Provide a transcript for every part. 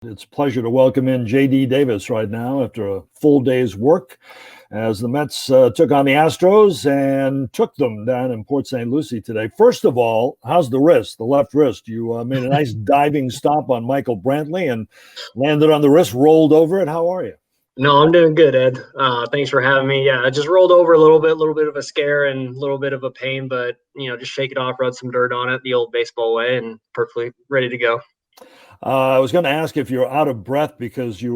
It's a pleasure to welcome in J.D. Davis right now after a full day's work as the Mets took on the Astros and took them down in Port St. Lucie today. First of all, how's the wrist, the left wrist? You made a nice diving stop on Michael Brantley and landed on the wrist, rolled over it. How are you? No, I'm doing good, Ed. Thanks for having me. Yeah, I just rolled over a little bit of a scare and a little bit of a pain, but just shake it off, rub some dirt on it the old baseball way, and perfectly ready to go. I was going to ask if you're out of breath because you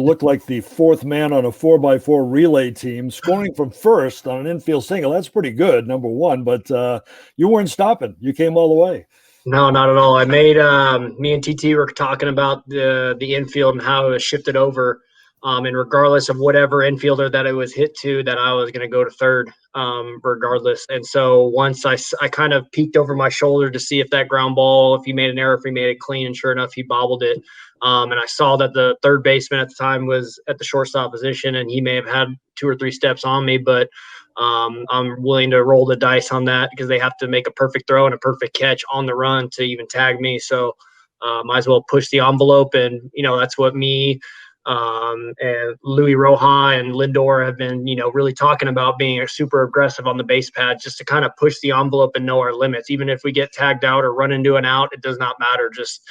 look like the fourth man on a 4x4 relay team, scoring from first on an infield single. That's pretty good, number one, but you weren't stopping. You came all the way. No, not at all. I made me and TT were talking about the infield and how it was shifted over. And regardless of whatever infielder that it was hit to, that I was going to go to third, regardless. And so once I kind of peeked over my shoulder to see if that ground ball, if he made an error, if he made it clean, and sure enough, he bobbled it. And I saw that the third baseman at the time was at the shortstop position, and he may have had 2 or 3 steps on me, but I'm willing to roll the dice on that because they have to make a perfect throw and a perfect catch on the run to even tag me. So might as well push the envelope. And, that's what me and Louis Roja and Lindor have been, really talking about, being super aggressive on the base pad just to kind of push the envelope and know our limits. Even if we get tagged out or run into an out, it does not matter. Just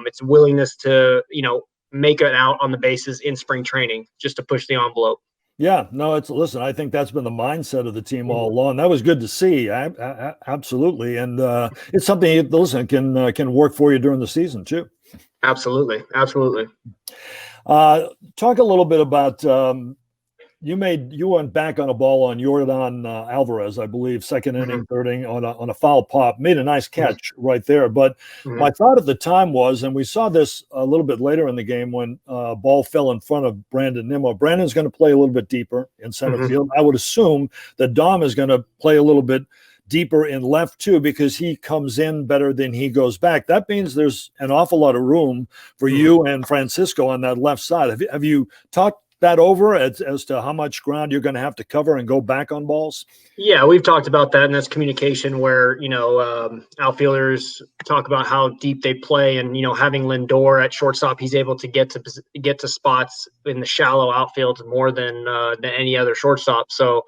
it's willingness to, make it out on the bases in spring training just to push the envelope. Yeah, no, listen, I think that's been the mindset of the team all along. That was good to see. Absolutely. And it's something, listen, can work for you during the season too. Absolutely. Absolutely. Talk a little bit about you went back on a ball on Yordan Alvarez, I believe, second inning, third inning on a foul pop, made a nice catch right there. But my thought at the time was, and we saw this a little bit later in the game when ball fell in front of Brandon Nimmo. Brandon's going to play a little bit deeper in center field. I would assume that Dom is going to play a little bit deeper in left too, because he comes in better than he goes back. That means there's an awful lot of room for you and Francisco on that left side. Have you talked that over as to how much ground you're going to have to cover and go back on balls? Yeah, we've talked about that, and that's communication where, outfielders talk about how deep they play, and, having Lindor at shortstop, he's able to get to spots in the shallow outfield more than any other shortstop. So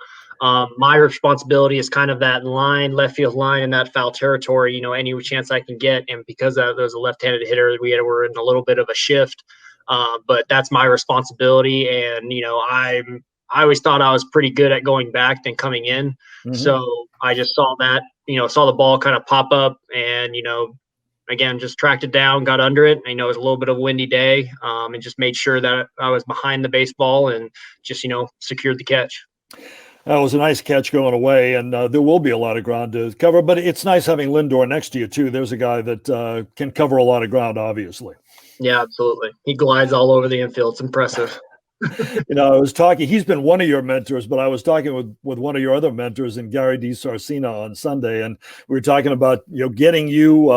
my responsibility is kind of that line, left field line, in that foul territory, any chance I can get. And because there's a left-handed hitter, we're in a little bit of a shift. But that's my responsibility. And, I always thought I was pretty good at going back than coming in. So I just saw that, saw the ball kind of pop up and, again, just tracked it down, got under it. I know it was a little bit of a windy day, and just made sure that I was behind the baseball and just, secured the catch. That was a nice catch going away, and there will be a lot of ground to cover. But it's nice having Lindor next to you, too. There's a guy that can cover a lot of ground, obviously. Yeah, absolutely. He glides all over the infield. It's impressive. I was talking, he's been one of your mentors, but I was talking with one of your other mentors in Gary DiSarcina on Sunday, and we were talking about, getting you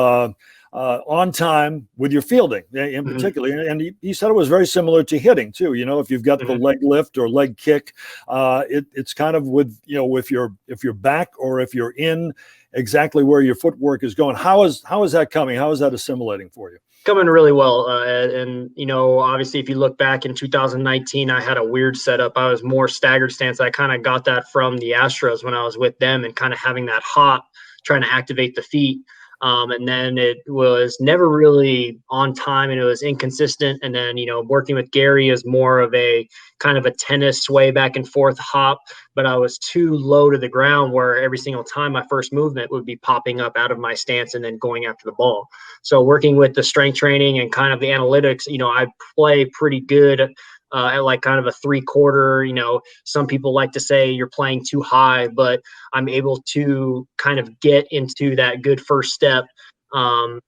on time with your fielding in particular. And he said it was very similar to hitting too. If you've got the leg lift or leg kick, it's kind of with, if you're back or if you're in exactly where your footwork is going. How is that coming? How is that assimilating for you? Coming really well. And, obviously, if you look back in 2019, I had a weird setup. I was more staggered stance. I kind of got that from the Astros when I was with them, and kind of having that hop, trying to activate the feet. And then it was never really on time, and it was inconsistent. And then, working with Gary is more of a kind of a tennis sway back and forth hop, but I was too low to the ground where every single time my first movement would be popping up out of my stance and then going after the ball. So working with the strength training and kind of the analytics, I play pretty good at like kind of a 3/4. Some people like to say you're playing too high, but I'm able to kind of get into that good first step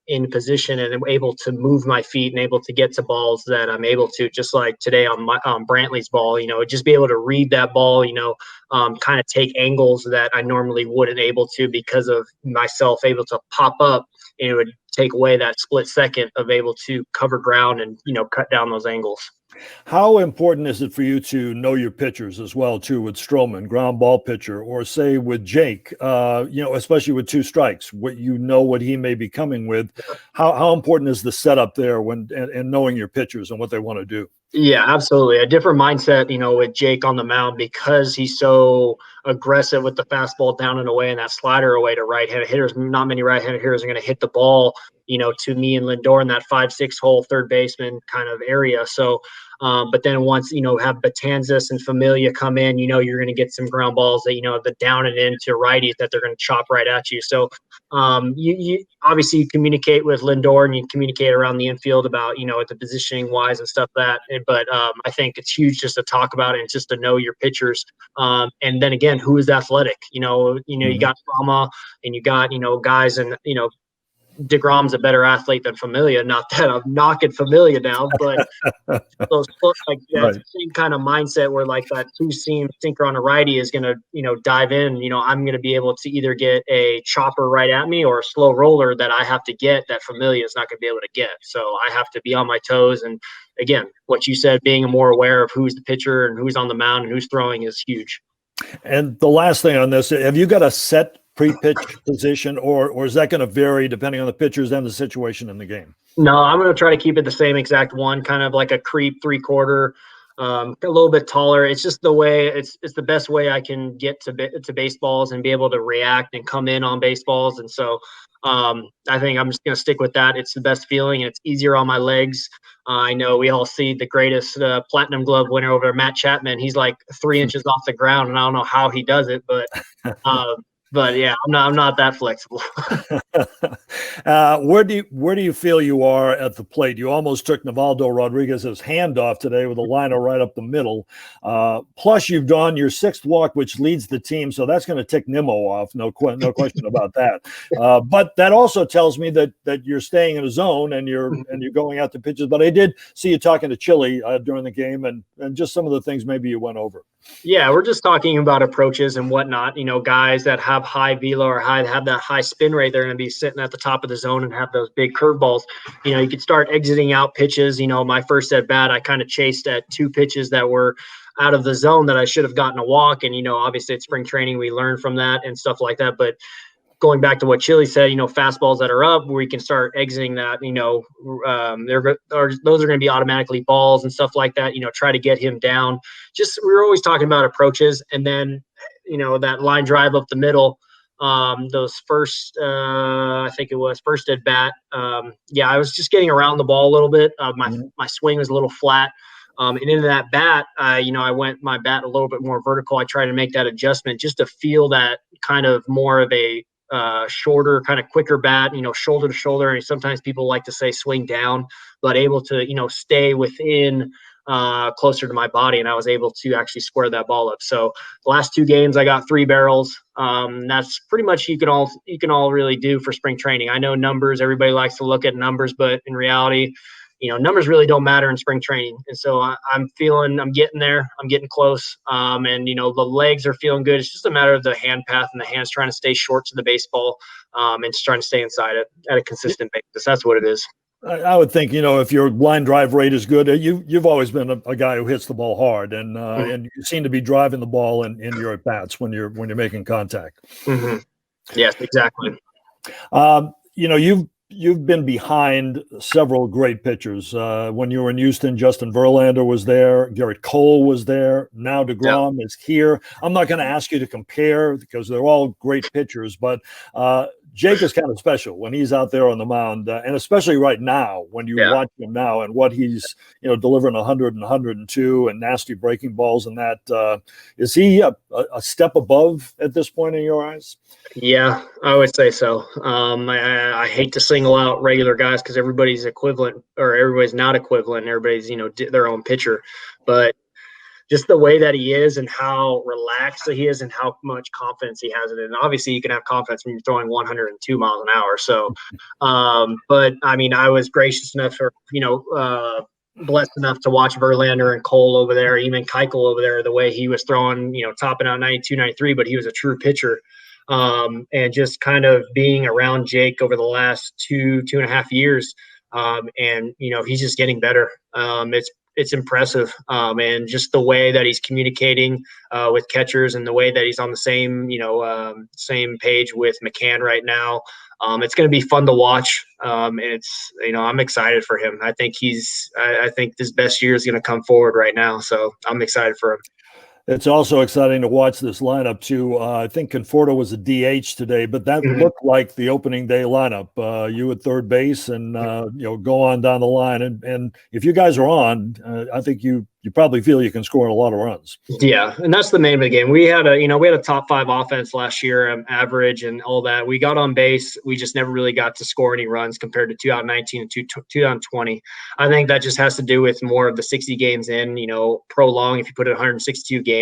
in position, and I'm able to move my feet and able to get to balls that I'm able to, just like today on Brantley's ball, just be able to read that ball, kind of take angles that I normally wouldn't able to because of myself able to pop up, and it would take away that split second of able to cover ground and, cut down those angles. How important is it for you to know your pitchers as well, too, with Stroman, ground ball pitcher, or say with Jake, especially with two strikes, what he may be coming with? How important is the setup there and knowing your pitchers and what they want to do? Yeah, absolutely. A different mindset, with Jake on the mound because he's so aggressive with the fastball down and away and that slider away to right-handed hitters. Not many right-handed hitters are going to hit the ball, to me and Lindor in that 5-6 hole third baseman kind of area. So, but then once, have Betanzas and Familia come in, you're going to get some ground balls that, the down and into righties that they're going to chop right at you. So you obviously you communicate with Lindor and you communicate around the infield about, the positioning wise and stuff but I think it's huge just to talk about it and just to know your pitchers. And then again, who is athletic? You got Brahma and you got, guys and, DeGrom's a better athlete than Familia. Not that I'm knocking Familia down, but those like that same kind of mindset where like that two-seam sinker on a righty is going to, dive in. I'm going to be able to either get a chopper right at me or a slow roller that I have to get that Familia is not going to be able to get. So I have to be on my toes. And again, what you said, being more aware of who's the pitcher and who's on the mound and who's throwing is huge. And the last thing on this, have you got a set pre-pitch position, or is that going to vary depending on the pitchers and the situation in the game? No, I'm going to try to keep it the same exact one, kind of like a creep 3/4, a little bit taller. It's just the way it's the best way I can get to baseballs and be able to react and come in on baseballs. And so I think I'm just going to stick with that. It's the best feeling and it's easier on my legs. I know we all see the greatest platinum glove winner over there, Matt Chapman. He's like 3 inches off the ground, and I don't know how he does it, but yeah, I'm not that flexible. Where do you feel you are at the plate? You almost took Nivaldo Rodriguez's hand off today with a liner right up the middle. Plus, you've drawn your 6th walk, which leads the team, so that's going to tick Nimmo off. No question about that. But that also tells me that you're staying in a zone and you're going out to pitches. But I did see you talking to Chili during the game and just some of the things maybe you went over. Yeah, we're just talking about approaches and whatnot. Guys that have high velo or have that high spin rate, they're going to be sitting at the top of the zone and have those big curveballs. You could start exiting out pitches. My first at bat, I kind of chased at 2 pitches that were out of the zone that I should have gotten a walk. And, obviously at spring training, we learned from that and stuff like that. But going back to what Chili said, fastballs that are up where you can start exiting that, those are going to be automatically balls and stuff like that, try to get him down. Just, we were always talking about approaches and then, that line drive up the middle, those first, I think it was first at bat. I was just getting around the ball a little bit. My swing was a little flat. And into that bat, I went my bat a little bit more vertical. I tried to make that adjustment just to feel that kind of more of a shorter, kind of quicker bat, shoulder to shoulder. And sometimes people like to say swing down, but able to, stay within closer to my body. And I was able to actually square that ball up. So the last 2 games, I got 3 barrels. That's pretty much you can all really do for spring training. I know numbers, everybody likes to look at numbers, but in reality, numbers really don't matter in spring training. And so I'm getting there. I'm getting close. And, the legs are feeling good. It's just a matter of the hand path and the hands trying to stay short to the baseball and just trying to stay inside it at a consistent basis. That's what it is. I would think, if your line drive rate is good, you've always been a guy who hits the ball hard, and and you seem to be driving the ball in your at bats when you're making contact. Mm-hmm. Yes, exactly. You've been behind several great pitchers. When you were in Houston, Justin Verlander was there. Garrett Cole was there. Now DeGrom is here. I'm not going to ask you to compare because they're all great pitchers, but Jake is kind of special when he's out there on the mound, and especially right now when you watch him now and what he's delivering 100 and 102 and nasty breaking balls and that. Is he a step above at this point in your eyes? Yeah, I would say so. I hate to single out regular guys because everybody's equivalent or everybody's not equivalent. Everybody's their own pitcher, but just the way that he is and how relaxed he is and how much confidence he has in it. And obviously you can have confidence when you're throwing 102 miles an hour. So, but I mean, I was gracious enough or, blessed enough to watch Verlander and Cole over there, even Keuchel over there, the way he was throwing, topping out 92, 93, but he was a true pitcher. And just kind of being around Jake over the last 2.5 years. And, he's just getting better. It's it's impressive. And just the way that he's communicating with catchers and the way that he's on the same, same page with McCann right now. It's going to be fun to watch. It's, I'm excited for him. I think I think his best year is going to come forward right now. So I'm excited for him. It's also exciting to watch this lineup too. I think Conforto was a DH today, but that looked like the opening day lineup. You at third base, and go on down the line. And if you guys are on, I think you probably feel you can score a lot of runs. Yeah, and that's the name of the game. We had a top 5 offense last year, average and all that. We got on base. We just never really got to score any runs compared to 2019 and 2020. I think that just has to do with more of the 60 games in, prolong. If you put it 162 games,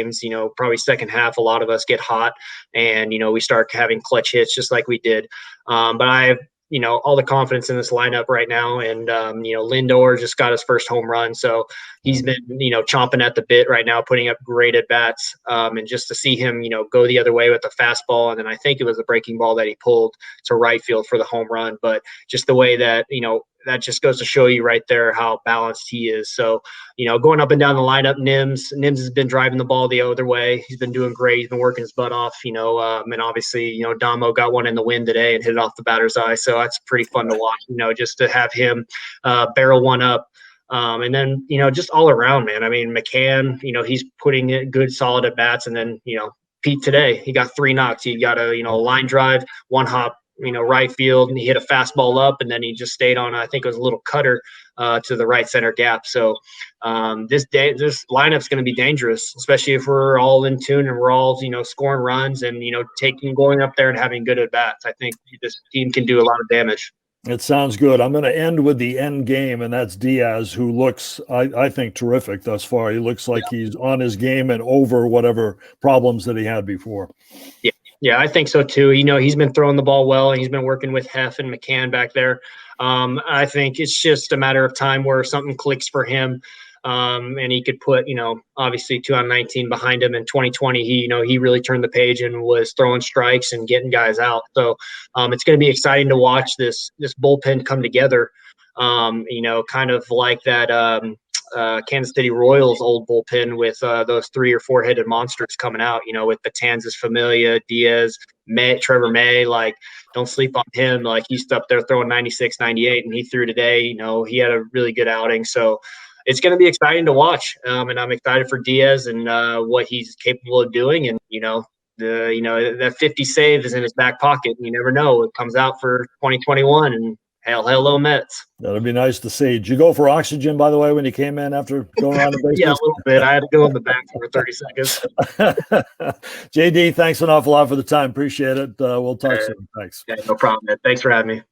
probably second half, a lot of us get hot and, we start having clutch hits just like we did. But I have, all the confidence in this lineup right now. And, Lindor just got his first home run. So he's been, chomping at the bit right now, putting up great at bats. And just to see him, go the other way with the fastball. And then I think it was a breaking ball that he pulled to right field for the home run. But just the way that, that just goes to show you right there how balanced he is. So, going up and down the lineup, Nims has been driving the ball the other way. He's been doing great. He's been working his butt off, and obviously, Damo got one in the wind today and hit it off the batter's eye. So that's pretty fun to watch, just to have him barrel one up. And then, just all around, man. I mean, McCann, he's putting it good, solid at bats. And then, Pete today, he got 3 knocks. He got a, line drive, 1 hop, right field, and he hit a fastball up, and then he just stayed on, I think it was a little cutter to the right center gap. So this lineup's going to be dangerous, especially if we're all in tune and we're all, scoring runs and, going up there and having good at bats. I think this team can do a lot of damage. It sounds good. I'm going to end with the end game, and that's Diaz, who looks, I think, terrific thus far. He looks like he's on his game and over whatever problems that he had before. Yeah, I think so too. He's been throwing the ball well, and he's been working with Hef and McCann back there. I think it's just a matter of time where something clicks for him. And he could put, obviously 2019 behind him. In 2020, he really turned the page and was throwing strikes and getting guys out. So it's going to be exciting to watch this bullpen come together. Kind of like that Kansas City Royals old bullpen with those 3 or 4 headed monsters coming out, with Betances, Familia, Diaz, Trevor May. Like, don't sleep on him. Like, he's up there throwing 96, 98, and he threw today. He had a really good outing. So it's going to be exciting to watch. And I'm excited for Diaz and what he's capable of doing. And, that 50 save is in his back pocket. You never know. It comes out for 2021, and hello Mets. That'd be nice to see. Did you go for oxygen, by the way, when you came in after going on the base? Yeah, a little bit. I had to go in the back for 30 seconds. JD, thanks an awful lot for the time. Appreciate it. We'll talk soon. Thanks. Yeah, no problem, man. Thanks for having me.